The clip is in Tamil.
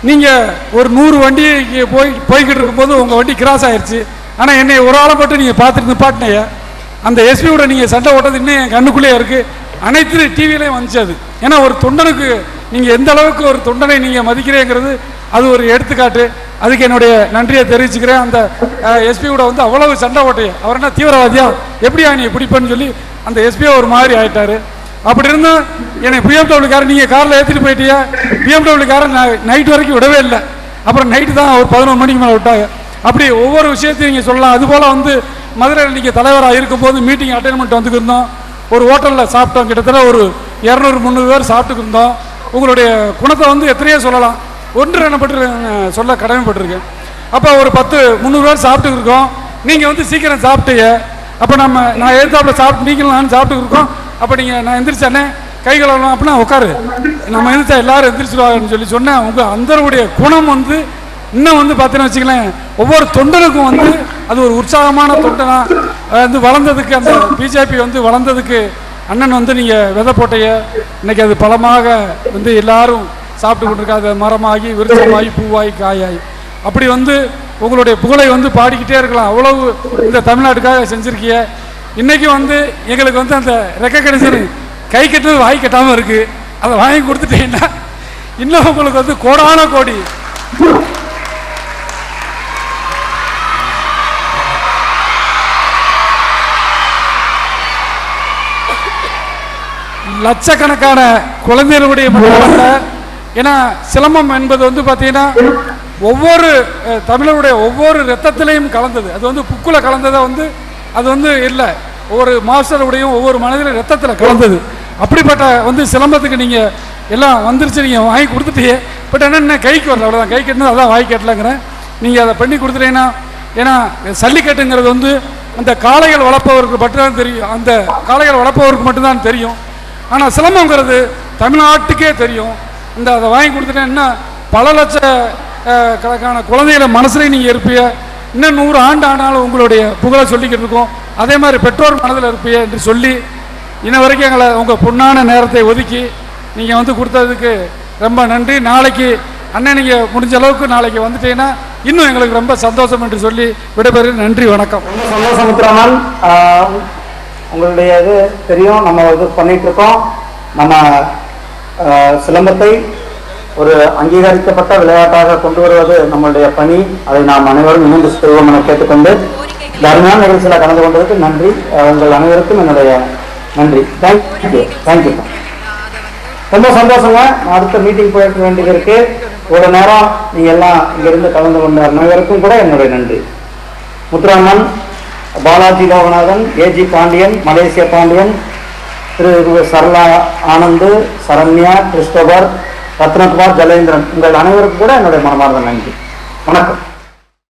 நீங்கள் ஒரு 100 வண்டி போய்கிட்டு இருக்கும்போது உங்கள் வண்டி கிராஸ் ஆயிடுச்சு. ஆனால் என்னை ஒரு ஆளை மட்டும் நீங்கள் பார்த்துட்டு நிப்பாட்டினைய அந்த எஸ்பியோட நீங்கள் சண்டை ஓட்டது இன்னும் என் கண்ணுக்குள்ளேயே இருக்குது. அனைத்து டிவிலையும் வந்துச்சு அது. ஏன்னா ஒரு தொண்டனுக்கு நீங்கள் எந்த அளவுக்கு ஒரு தொண்டனை நீங்கள் மதிக்கிறேங்கிறது அது ஒரு எடுத்துக்காட்டு. அதுக்கு என்னுடைய நன்றியை தெரிவிச்சுக்கிறேன். அந்த எஸ்பியோட வந்து அவ்வளவு சண்டை ஓட்டைய அவர் என்ன தீவிரவாதியா எப்படியா நீ பிடிப்பேன்னு சொல்லி அந்த எஸ்பியை ஒரு மாதிரி ஆயிட்டாரு. அப்படி இருந்தால் என்னை BMW காரன் நீங்கள் காரில் ஏற்றிட்டு போயிட்டியா, BMW காரன் நைட் வரைக்கும் விடவே இல்லை. அப்புறம் நைட்டு தான் ஒரு 11 மணிக்கு மேலே விட்டாங்க. அப்படி ஒவ்வொரு விஷயத்தையும் நீங்கள் சொல்லலாம். அதுபோல் வந்து மதுரையில் நீங்கள் தலைவராக இருக்கும்போது மீட்டிங் அட்டென்மெண்ட் வந்துக்கிருந்தோம். ஒரு ஹோட்டலில் சாப்பிட்டோம். கிட்டத்தட்ட ஒரு 200-300 பேர் சாப்பிட்டுக்கு இருந்தோம். உங்களுடைய குணத்தை வந்து எத்தனையோ சொல்லலாம். ஒன்று என்னப்பட்டு சொல்ல கடமைப்பட்டிருக்கேன். அப்போ ஒரு 10-300 பேர் சாப்பிட்டுக்கு இருக்கோம். நீங்கள் வந்து சீக்கிரம் சாப்பிட்டீங்க. அப்போ நான் எழுத்தாப்புல சாப்பிட்டு நீங்களும் நான் சாப்பிட்டுக்கு இருக்கோம். அப்போ நீங்கள் நான் எந்திரிச்சானே கை கழுவலாம் அப்படின்னா உட்காரு நம்ம எந்திரிச்சா எல்லாரும் எந்திரிச்சிடுவாங்கன்னு சொல்லி சொன்னேன். உங்கள் அந்தருடைய குணம் வந்து இன்னும் வந்து பார்த்தீங்கன்னா வச்சுக்கலாம் ஒவ்வொரு தொண்டனுக்கும் வந்து அது ஒரு உற்சாகமான தொண்டனாக வந்து வளர்ந்ததுக்கு அந்த பிஜேபி வந்து வளர்ந்ததுக்கு அண்ணன் வந்து நீங்கள் விதை போட்டைய இன்னைக்கு அது பலமாக வந்து எல்லாரும் சாப்பிட்டு கொண்டிருக்காது. மரமாகி விருட்சமாகி பூவாகி காயாகி அப்படி வந்து உங்களுடைய புகழை வந்து பாடிக்கிட்டே இருக்கலாம். அவ்வளவு இந்த தமிழ்நாட்டுக்காக செஞ்சுருக்கிய. இன்றைக்கி வந்து எங்களுக்கு வந்து அந்த ரெக்கக்னிஷன் கை கட்டுறது வாய் கட்டாமல் இருக்குது. அதை வாங்கி கொடுத்துட்டீங்கன்னா இன்னும் உங்களுக்கு வந்து கோடான கோடி லட்சக்கணக்கான குழந்தைகளுடைய மட்டுமல்ல. ஏன்னா சிலம்பம் என்பது வந்து பார்த்தீங்கன்னா ஒவ்வொரு தமிழருடைய ஒவ்வொரு ரத்தத்திலையும் கலந்தது. அது வந்து புக்கில் கலந்ததை வந்து அது வந்து இல்லை, ஒவ்வொரு மாஸ்டருடையும் ஒவ்வொரு மனதிலும் ரத்தத்தில் கலந்தது. அப்படிப்பட்ட வந்து சிலம்பத்துக்கு நீங்கள் எல்லாம் வந்துருச்சு, நீங்கள் வாங்கி கொடுத்துட்டீங்க. பட் என்ன கைக்கு வரல, அவ்வளோதான். கை கட்டினது அதான் வாங்கி கட்டலைங்கிறேன். நீங்கள் அதை பண்ணி கொடுத்துட்டீங்கன்னா ஏன்னா சல்லிக்கட்டுங்கிறது வந்து அந்த காளைகள் வளர்ப்பவருக்கு மட்டும்தான் தெரியும், அந்த காளைகள் வளர்ப்பவருக்கு மட்டும்தான் தெரியும். ஆனால் சிலம்பங்கிறது தமிழ்நாட்டுக்கே தெரியும். இந்த அதை வாங்கி கொடுத்துட்டேன்னா பல லட்ச கணக்கான குழந்தைகளை மனசுலேயும் நீங்கள் இருப்பீங்க. இன்னும் 100 ஆண்டு ஆனாலும் உங்களுடைய புகழை சொல்லிக்கிட்டு இருக்கோம். அதே மாதிரி பெற்றோர் மனதில் இருப்பீங்க என்று சொல்லி இன்ன வரைக்கும் எங்களை உங்கள் பொன்னான நேரத்தை ஒதுக்கி நீங்கள் வந்து கொடுத்ததுக்கு ரொம்ப நன்றி. நாளைக்கு அண்ணன் நீங்கள் முடிஞ்ச அளவுக்கு நாளைக்கு வந்துட்டீங்கன்னா இன்னும் எங்களுக்கு ரொம்ப சந்தோஷம் என்று சொல்லி விடைபெறுகிறேன். நன்றி, வணக்கம். சந்தோஷம் முத்துராமன். உங்களுடைய இது தெரியும், நம்ம இது பண்ணிட்டு இருக்கோம். நம்ம சிலம்பத்தை ஒரு அங்கீகரிக்கப்பட்ட விளையாட்டாக கொண்டு வருவது நம்மளுடைய பணி. அதை நாம் அனைவரும் இணைந்து செய்வோம் என கேட்டுக்கொண்டு இந்த அருமையான நிகழ்ச்சியில் கலந்து கொண்டதுக்கு நன்றி. உங்கள் அனைவருக்கும் என்னுடைய நன்றி. தேங்க்யூ. ரொம்ப சந்தோஷங்க. அடுத்த மீட்டிங் போயிருக்க வேண்டியது இருக்கு. ஒரு நேரம் நீங்க எல்லாம் இங்கிருந்து கலந்து கொண்ட அனைவருக்கும் கூட என்னுடைய நன்றி. முத்துராமன், பாலாஜி லோகநாதன், ஏஜி பாண்டியன், மலேசிய பாண்டியன், திரு சரளா ஆனந்த், சரண்யா, கிறிஸ்டோபர், ரத்னகுமார், ஜலேந்திரன், உங்கள் அனைவருக்கும் கூட என்னுடைய மனமார்ந்த நன்றி. வணக்கம்.